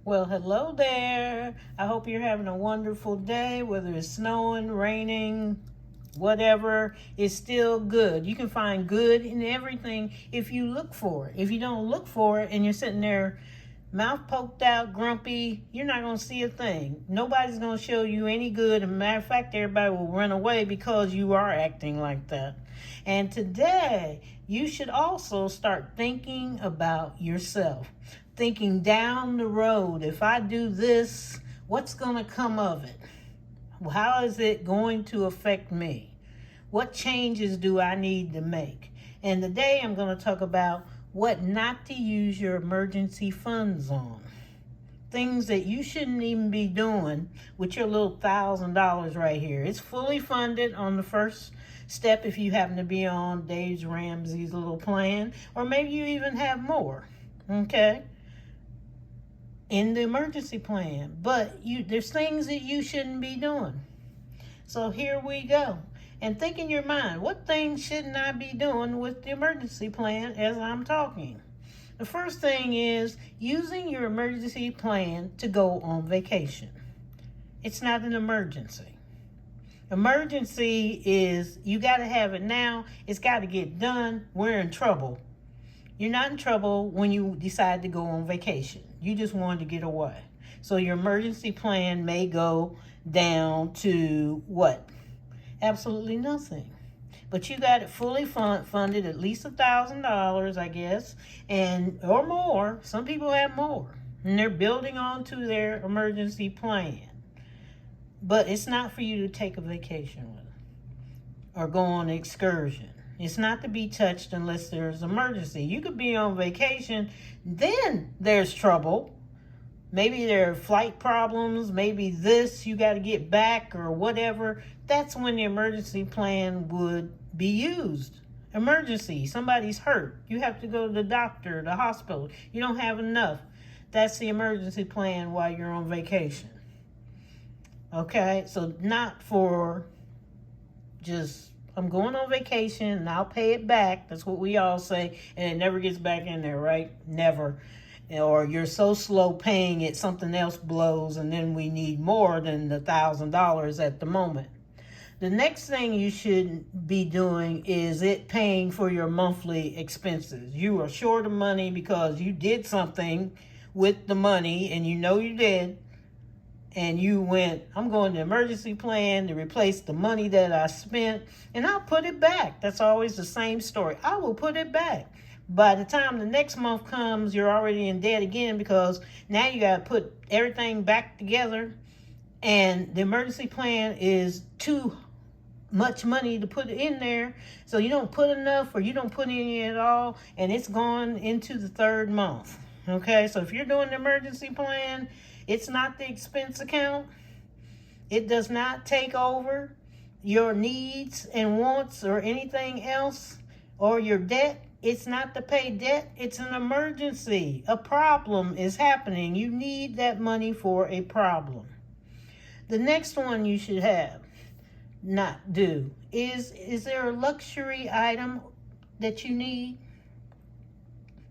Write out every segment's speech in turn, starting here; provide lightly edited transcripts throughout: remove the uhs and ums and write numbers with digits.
Well, hello there. I hope you're having a wonderful day, whether it's snowing, raining, whatever. It's still good. You can find good in everything if you look for it. If you don't look for it and you're sitting there mouth poked out, grumpy, you're not going to see a thing. Nobody's going to show you any good. As a matter of fact, everybody will run away because you are acting like that. And today, you should also start thinking about yourself. Thinking down the road, if I do this, what's going to come of it? How is it going to affect me? What changes do I need to make? And today I'm going to talk about what not to use your emergency funds on. Things that you shouldn't even be doing with your little $1,000 right here. It's fully funded on the first step if you happen to be on Dave Ramsey's little plan, or maybe you even have more, okay, in the emergency plan. But there's things that you shouldn't be doing. So here we go. And think in your mind, what things shouldn't I be doing with the emergency plan as I'm talking? The first thing is using your emergency plan to go on vacation. It's not an emergency. Emergency is you got to have it now. It's got to get done. We're in trouble. You're not in trouble when you decide to go on vacation. You just wanted to get away. So your emergency plan may go down to what? Absolutely nothing. But you got it fully funded, at least $1,000, I guess, and or more. Some people have more, and they're building onto their emergency plan. But it's not for you to take a vacation with or go on an excursion. It's not to be touched unless there's emergency. You could be on vacation, then there's trouble. Maybe there are flight problems, maybe this, you got to get back or whatever. That's when the emergency plan would be used. Emergency, somebody's hurt. You have to go to the doctor, the hospital. You don't have enough. That's the emergency plan while you're on vacation. Okay, so not for just, I'm going on vacation and I'll pay it back. That's what we all say. And it never gets back in there, right? Never. Or you're so slow paying it, something else blows, and then we need more than the $1,000 at the moment. The next thing you should be doing is paying for your monthly expenses. You are short of money because you did something with the money, and you know you did, and you went, I'm going to emergency plan to replace the money that I spent, and I'll put it back. That's always the same story. I will put it back. By the time the next month comes, you're already in debt again because now you got to put everything back together, and the emergency plan is too much money to put in there, so you don't put enough or you don't put any at all, and it's gone into the third month. Okay, so if you're doing the emergency plan, it's not the expense account. It does not take over your needs and wants or anything else or your debt. It's not to pay debt. It's an emergency. A problem is happening. You need that money for a problem. The next one you should not do is there a luxury item that you need?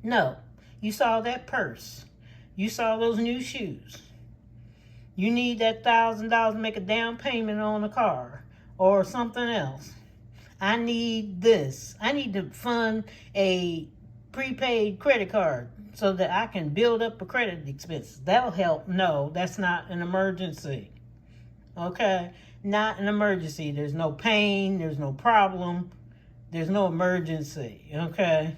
No. You saw that purse. You saw those new shoes. You need that $1,000 to make a down payment on a car or something else. I need this. I need to fund a prepaid credit card so that I can build up a credit expense. That'll help. No, that's not an emergency. Okay? Not an emergency. There's no pain. There's no problem. There's no emergency. Okay?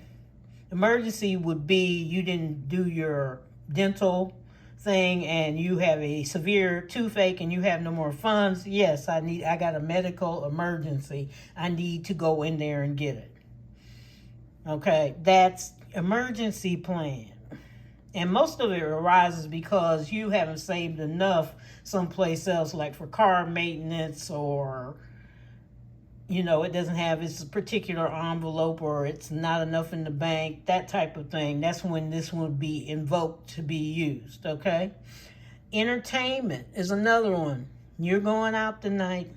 Emergency would be you didn't do your dental thing and you have a severe toothache and you have no more funds. Yes, I got a medical emergency. I need to go in there and get it. Okay, that's emergency plan. And most of it arises because you haven't saved enough someplace else, like for car maintenance, or it doesn't have its particular envelope, or it's not enough in the bank, that type of thing. That's when this would be invoked to be used, okay? Entertainment is another one. You're going out tonight.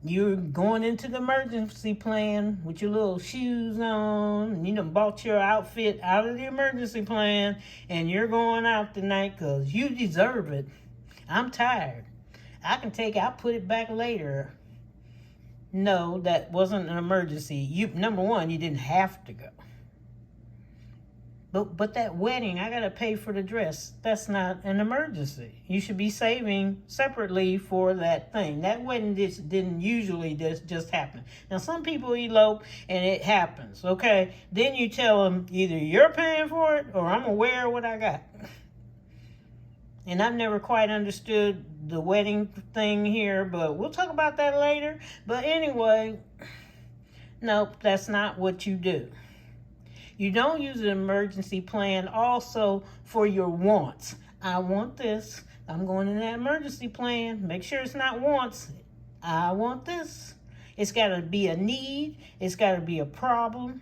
You're going into the emergency plan with your little shoes on, and you done bought your outfit out of the emergency plan, and you're going out tonight because you deserve it. I'm tired. I'll put it back later. No, that wasn't an emergency. Number one, you didn't have to go. But that wedding, I gotta pay for the dress. That's not an emergency. You should be saving separately for that thing. That wedding didn't usually just happen. Now some people elope and it happens. Okay, then you tell them either you're paying for it or I'm gonna wear what I got. And I've never quite understood the wedding thing here, but we'll talk about that later. But anyway, nope, that's not what you do. You don't use an emergency plan also for your wants. I want this. I'm going in that emergency plan. Make sure it's not wants. I want this. It's got to be a need. It's got to be a problem.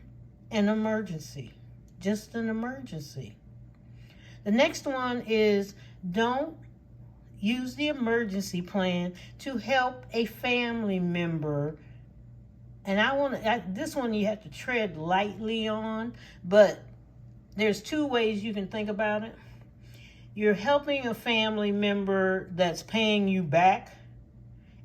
An emergency. Just an emergency. The next one is don't use the emergency plan to help a family member. And this one you have to tread lightly on, but there's two ways you can think about it. You're helping a family member that's paying you back,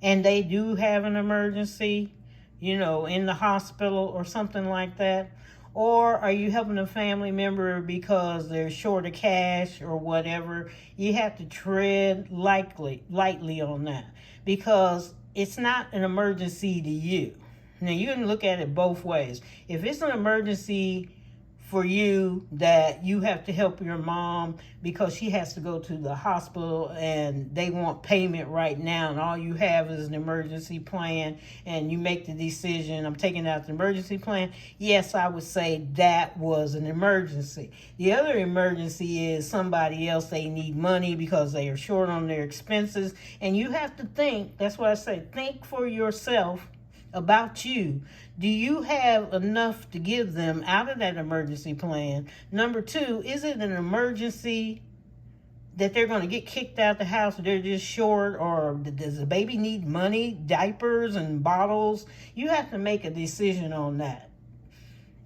and they do have an emergency, in the hospital or something like that. Or are you helping a family member because they're short of cash or whatever? You have to tread lightly on that, because it's not an emergency to you. Now, you can look at it both ways. If it's an emergency for you that you have to help your mom because she has to go to the hospital and they want payment right now, and all you have is an emergency plan, and you make the decision, I'm taking out the emergency plan, yes, I would say that was an emergency. The other emergency is somebody else, they need money because they are short on their expenses, and you have to think, that's why I say, think for yourself about you. Do you have enough to give them out of that emergency plan? Number two, is it an emergency that they're going to get kicked out the house, or they're just short, or does the baby need money, diapers and bottles? You have to make a decision on that.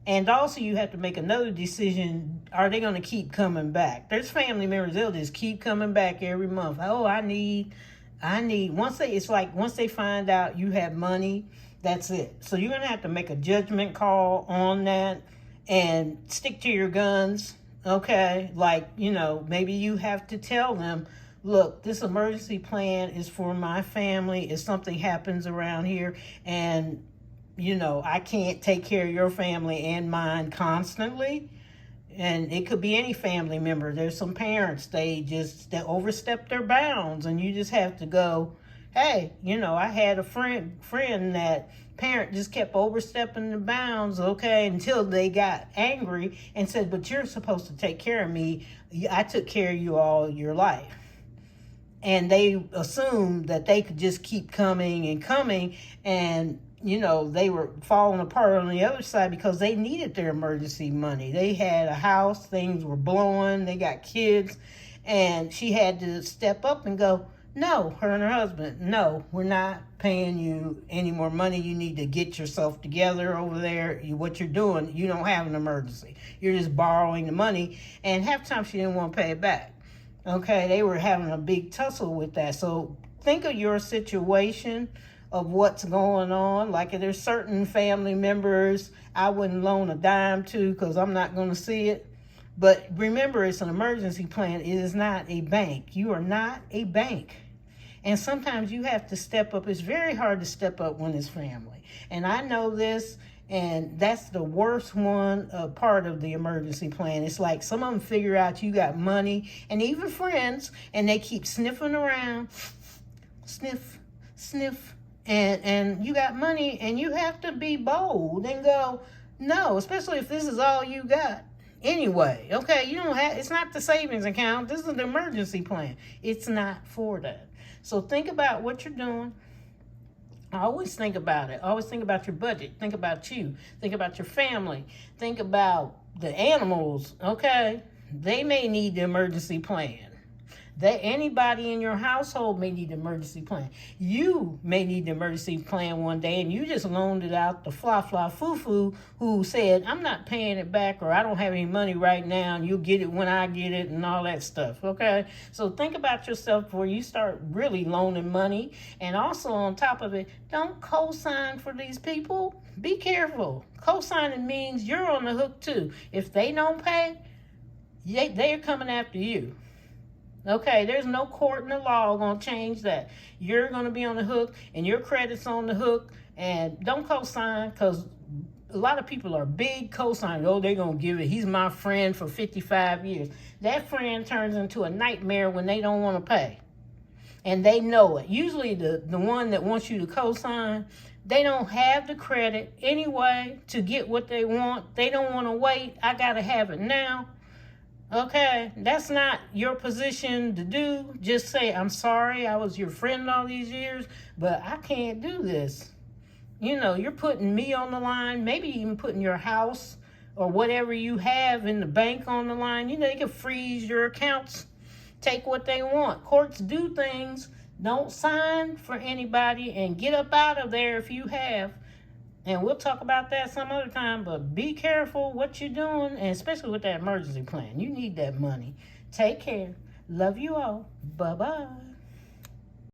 And also you have to make another decision, are they going to keep coming back? There's family members, they'll just keep coming back every month. Oh, I need, once they find out you have money, that's it. So you're going to have to make a judgment call on that and stick to your guns, okay? Maybe you have to tell them, look, this emergency plan is for my family. If something happens around here and, I can't take care of your family and mine constantly. And it could be any family member. There's some parents, they overstep their bounds, and you just have to go, hey, I had a friend that parent just kept overstepping the bounds, okay, until they got angry and said, but you're supposed to take care of me. I took care of you all your life. And they assumed that they could just keep coming, and they were falling apart on the other side because they needed their emergency money. They had a house, things were blowing, they got kids, and she had to step up and go, no, her and her husband, no, we're not paying you any more money. You need to get yourself together over there. What you're doing, you don't have an emergency. You're just borrowing the money, and half the time she didn't want to pay it back. Okay, they were having a big tussle with that. So think of your situation, of what's going on. Like, if there's certain family members I wouldn't loan a dime to because I'm not going to see it. But remember, it's an emergency plan. It is not a bank. You are not a bank. And sometimes you have to step up. It's very hard to step up when it's family. And I know this, and that's the worst one part of the emergency plan. It's like some of them figure out you got money, and even friends, and they keep sniffing around, sniff, and you got money, and you have to be bold and go, no, especially if this is all you got. Anyway, okay, it's not the savings account. This is the emergency plan. It's not for that. So think about what you're doing. Always think about it. Always think about your budget. Think about you. Think about your family. Think about the animals, okay? They may need the emergency plan. Anybody in your household may need an emergency plan. You may need an emergency plan one day, and you just loaned it out to foo who said, I'm not paying it back, or I don't have any money right now, and you'll get it when I get it, and all that stuff, okay? So think about yourself before you start really loaning money. And also on top of it, don't co-sign for these people. Be careful. Co-signing means you're on the hook too. If they don't pay, they're coming after you. Okay, there's no court in the law going to change that. You're going to be on the hook, and your credit's on the hook. And don't co-sign, because a lot of people are big co-signers. Oh, they're going to give it. He's my friend for 55 years. That friend turns into a nightmare when they don't want to pay. And they know it. Usually the one that wants you to co-sign, they don't have the credit anyway to get what they want. They don't want to wait. I got to have it now. Okay, that's not your position to do. Just say, I'm sorry, I was your friend all these years, but I can't do this. You know, you're putting me on the line, maybe even putting your house or whatever you have in the bank on the line. You know, they can freeze your accounts, take what they want. Courts do things. Don't sign for anybody, and get up out of there if you have. And we'll talk about that some other time, but be careful what you're doing, and especially with that emergency plan. You need that money. Take care. Love you all. Bye-bye.